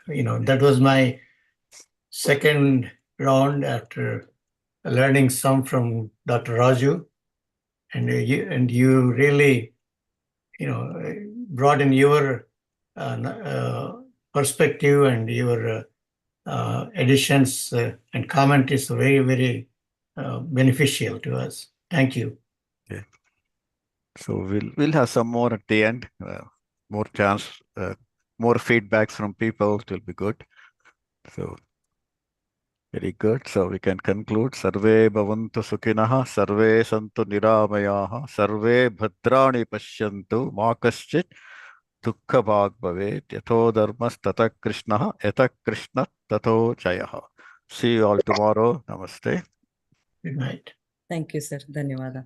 that was my second round after learning some from Dr. Raju, and you really, brought in your perspective, and your additions and comment is very, very beneficial to us. Thank you. Okay. So we'll have some more at the end, more chance, more feedbacks from people. It will be good. So very good. So we can conclude. Sarve bhavantu sukhinah, sarve santu niramayaha, sarve bhadrani pashyantu, ma kaschit dukkha bhag bhavet, yatho dharmas tata krishnah, yata krishna tato jayah. See you all tomorrow. Namaste. Good night. Thank you, sir. Dhanyavada.